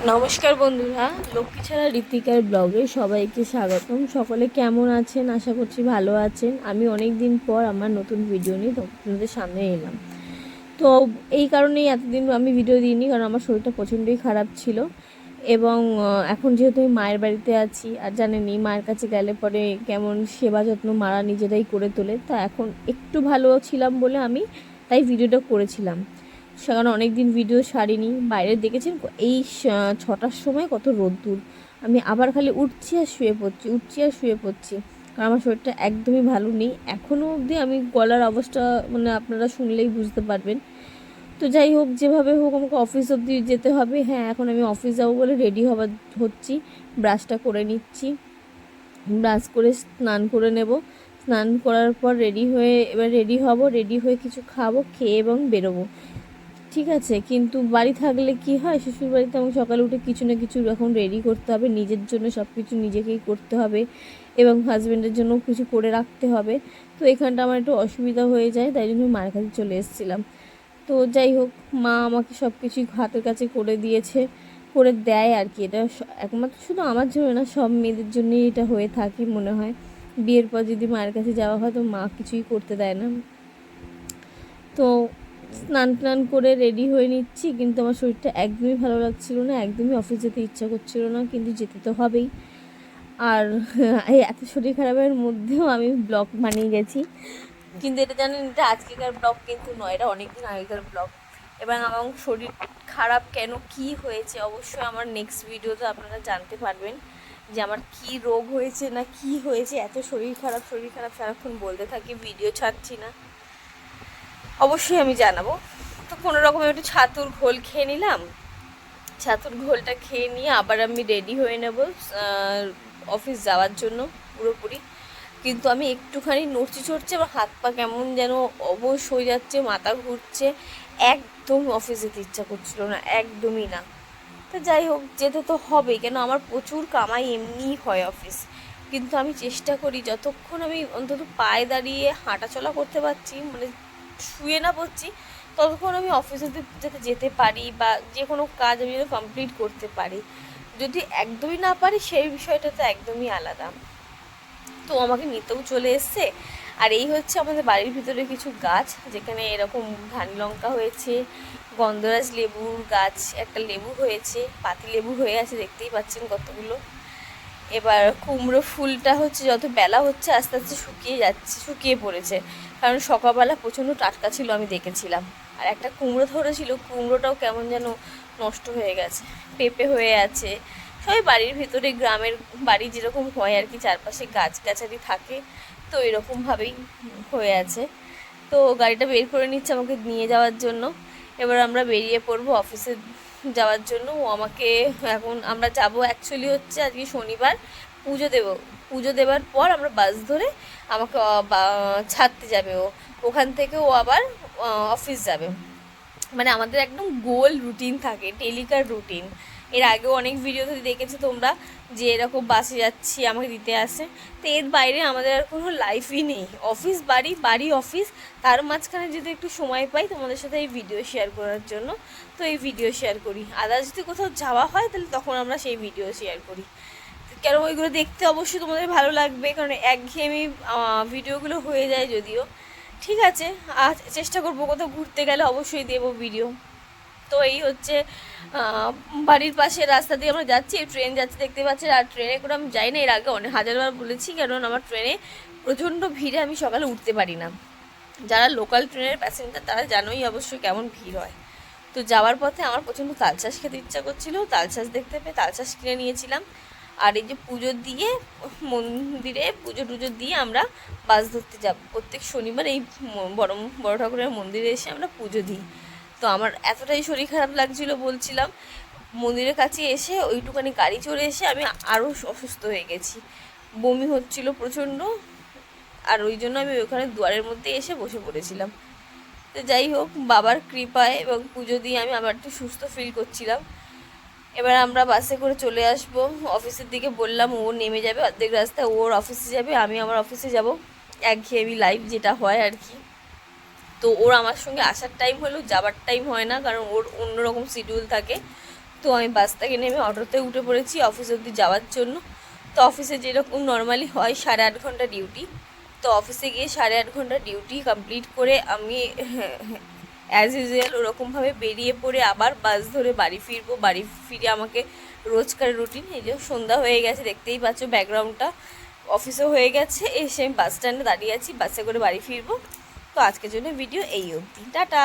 নমস্কার বন্ধুরা, লক্ষ্মী ছাড়া ঋতিকার ব্লগে সবাইকে স্বাগতম। সকলে কেমন আছেন? আশা করছি ভালো আছেন। আমি অনেক দিন পর আমার নতুন ভিডিও নিয়ে আপনাদের সামনে এলাম। তো এই কারণেই এতদিন আমি ভিডিও দিইনি, কারণ আমার শরীরটা প্রচণ্ডই খারাপ ছিল। এবং এখন যেহেতু আমি মায়ের বাড়িতে আছি, আর জানেনই মায়ের কাছে গেলে পরে কেমন সেবা যত্ন মারা নিজেরাই করে তোলে। তো এখন একটু ভালো ছিলাম বলে আমি তাই ভিডিওটা করেছিলাম। সেখানে অনেক দিন ভিডিও ছাড়িনি। বাইরে দেখেছেন এই 6টার সময় কত রোদ্দুর। আমি আবার খালি উঠছি আর শুয়ে পড়ছি, উঠছি আর শুয়ে পড়ছি, কারণ আমার শরীরটা একদমই ভালো নেই এখনও অবধি। আমি গলার অবস্থা মানে আপনারা শুনলেই বুঝতে পারবেন। তো যাই হোক, যেভাবে হোক আমাকে অফিস অবধি যেতে হবে। হ্যাঁ, এখন আমি অফিস যাবো বলে রেডি হচ্ছি। ব্রাশটা করে নিচ্ছি, ব্রাশ করে স্নান করে নেব। স্নান করার পর এবার রেডি হব, রেডি হয়ে কিছু খাবো, খেয়ে এবং বেরোবো। ঠিক আছে, কিন্তু বাড়ি থাকলে কি হয়, শ্বশুর বাড়িতে আমাকে সকালে উঠে কিছু না কিছু এখন রেডি করতে হবে, নিজের জন্য সব কিছু নিজেকেই করতে হবে এবং হাজব্যান্ডের জন্য কিছু করে রাখতে হবে। তো এখানটা আমার একটু অসুবিধা হয়ে যায়, তাই জন্য মায়ের কাছে চলে এসেছিলাম। তো যাই হোক, মা আমাকে সব কিছুই হাতের কাছে করে দিয়েছে, করে দেয় আর কি। এটা একমাত্র শুধু আমার জন্য না, সব মেয়েদের জন্যই এটা হয়ে থাকে মনে হয়। বিয়ের পর যদি মায়ের কাছে যাওয়া হয় তো মা কিছুই করতে দেয় না। তো স্নান টান করে রেডি হয়ে নিচ্ছি, কিন্তু আমার শরীরটা একদমই ভালো লাগছিল না, একদমই অফিস যেতে ইচ্ছা করছিল না, কিন্তু যেতে তো হবেই। আর এই এত শরীর খারাপের মধ্যেও আমি ব্লগ বানিয়ে গেছি। কিন্তু এটা জানেন, এটা আজকেকার ব্লগ কিন্তু নয়, এটা অনেকদিন আগেকার ব্লগ। এবং আমার শরীর খারাপ কেন, কি হয়েছে, অবশ্যই আমার নেক্সট ভিডিওতে আপনারা জানতে পারবেন যে আমার কি রোগ হয়েছে না কি হয়েছে। এত শরীর খারাপ সারাক্ষণ বলতে থাকি, ভিডিও ছাড়ছি না, অবশ্যই আমি জানাবো। তো কোনো রকমে একটু ছাতুর ঘোল খেয়ে নিলাম। ছাতুর ঘোলটা খেয়ে নিয়ে আবার আমি রেডি হয়ে নেব অফিস যাওয়ার জন্য পুরোপুরি। কিন্তু আমি একটুখানি নড়ছি চড়ছি, আমার হাত পা কেমন যেন অবশ হয়ে যাচ্ছে, মাথা ঘুরছে, একদম অফিস যেতে ইচ্ছা করছিল না, একদমই না। তো যাই হোক, যেতে তো হবেই, কেন আমার প্রচুর কামাই এমনিই হয় অফিস। কিন্তু আমি চেষ্টা করি যতক্ষণ আমি অন্তত পায়ে দাঁড়িয়ে হাঁটাচলা করতে পারছি, মানে শুয়ে না পড়ছি, ততক্ষণ আমি অফিসে যাতে যেতে পারি বা যে কোনো কাজ আমি যেন কমপ্লিট করতে পারি। যদি একদমই না পারি, সেই বিষয়টা তো একদমই আলাদা। তো আমাকে নিতেও চলে এসছে। আর এই হচ্ছে আমাদের বাড়ির ভিতরে কিছু গাছ, যেখানে এরকম ধানি লঙ্কা হয়েছে, গন্ধরাজ লেবুর গাছ, একটা লেবু হয়েছে, পাতি লেবু হয়ে আছে, দেখতেই পাচ্ছেন কতগুলো। এবার কুমড়ো ফুলটা হচ্ছে, যত বেলা হচ্ছে আস্তে আস্তে শুকিয়ে পড়েছে, কারণ সকালবেলা প্রচণ্ড টাটকা ছিল, আমি দেখেছিলাম। আর একটা কুমড়ো ধরেছিল, কুমড়োটাও কেমন যেন নষ্ট হয়ে গেছে, পেঁপে হয়ে আছে। সবাই বাড়ির ভিতরে, গ্রামের বাড়ি যেরকম হয় আর কি, চারপাশে গাছগাছালি থাকে, তো এরকমভাবেই হয়ে আছে। তো গাড়িটা বের করে নিচ্ছে আমাকে নিয়ে যাওয়ার জন্য। এবার আমরা বেরিয়ে পড়বো অফিসে যাওয়ার জন্য। ও আমাকে, এখন আমরা যাব, অ্যাকচুয়ালি হচ্ছে আজকে শনিবার, পুজো দেওয়ার পর আমরা বাস ধরে আমাকে ছাড়তে যাবে ও। ওখান থেকে ও আবার অফিস যাবে। মানে আমাদের একদম গোল রুটিন থাকে, ডেলিকার রুটিন। এর আগেও অনেক ভিডিওতে দেখেছো তোমরা, যে এরকম বাসে যাচ্ছি আমাকে দিতে আসে। তো এর বাইরে আমাদের আর কোনো লাইফই নেই, অফিস বাড়ি, বাড়ি অফিস। তার মাঝখানে যদি একটু সময় পাই তোমাদের সাথে এই ভিডিও শেয়ার করার জন্য, তো এই ভিডিও শেয়ার করি। আদার্স যদি কোথাও যাওয়া হয় তাহলে তখন আমরা সেই ভিডিও শেয়ার করি, কেন ওইগুলো দেখতে অবশ্যই তোমাদের ভালো লাগবে, কারণ একঘেয়েমি ভিডিওগুলো হয়ে যায় যদিও। ঠিক আছে, আজ চেষ্টা করবো কোথাও ঘুরতে গেলে অবশ্যই দেবো ভিডিও। তো এই হচ্ছে বাড়ির পাশে রাস্তা দিয়ে আমরা যাচ্ছি, ট্রেন যাচ্ছে দেখতে পাচ্ছি। আর ট্রেনে করে আমি যাই না, এর আগে অনেক হাজারবার বলেছি, কারণ আমার ট্রেনে প্রচণ্ড ভিড়ে আমি সকালে উঠতে পারি না। যারা লোকাল ট্রেনের প্যাসেঞ্জার তারা জানোই অবশ্যই কেমন ভিড় হয়। তো যাওয়ার পথে আমার প্রচণ্ড তালচাষ খেতে ইচ্ছা করছিল, তালচাষ দেখতে পেয়ে তালচাষ কিনে নিয়েছিলাম। আর এই যে পুজো দিয়ে, মন্দিরে পুজো টুজো দিয়ে আমরা বাস ধরতে যাব প্রত্যেক শনিবার। এই বড় বড় ঠাকুরের মন্দিরে এসে আমরা পুজো দিই। তো আমার এতটাই শরীর খারাপ লাগছিল, বলছিলাম, মন্দিরের কাছে এসে ওইটুখানি গাড়ি চড়ে এসে আমি আরও অসুস্থ হয়ে গেছি, বমি হচ্ছিল প্রচণ্ড। আর ওই জন্য আমি ওখানে দুয়ারের মধ্যে এসে বসে পড়েছিলাম। তো যাই হোক, বাবার কৃপায় এবং পুজো দিয়ে আমি আবার একটু সুস্থ ফিল করছিলাম। এবার আমরা বাসে করে চলে আসব অফিসের দিকে। বললাম ও নেমে যাবে অর্ধেক রাস্তায়, ওর অফিসে যাবে, আমি আমার অফিসে যাব, একঘেয়েমি লাইফ যেটা হয় আর কি। তো ওর আমার সঙ্গে আসার টাইম হলেও যাবার টাইম হয় না, কারণ ওর অন্যরকম শিডিউল থাকে। তো আমি বাস থেকে নেমে অটোতে উঠে পড়েছি অফিস অবধি যাওয়ার জন্য। তো অফিসে যেরকম নর্মালি হয় 8.5 ঘন্টা ডিউটি, তো অফিসে গিয়ে 8.5 ঘন্টা ডিউটি কমপ্লিট করে আমি অ্যাজ ইউজুয়াল ওরকমভাবে বেরিয়ে পড়ে আবার বাস ধরে বাড়ি ফিরবো। বাড়ি ফিরে আমাকে রোজকার রুটিন, এই যে সন্ধ্যা হয়ে গেছে দেখতেই পাচ্ছ ব্যাকগ্রাউন্ডটা, অফিসও হয়ে গেছে, এসে আমি বাস স্ট্যান্ডে দাঁড়িয়ে আছি, বাসে করে বাড়ি ফিরবো। তো আজকের জন্য ভিডিও এই অবধি, টাটা।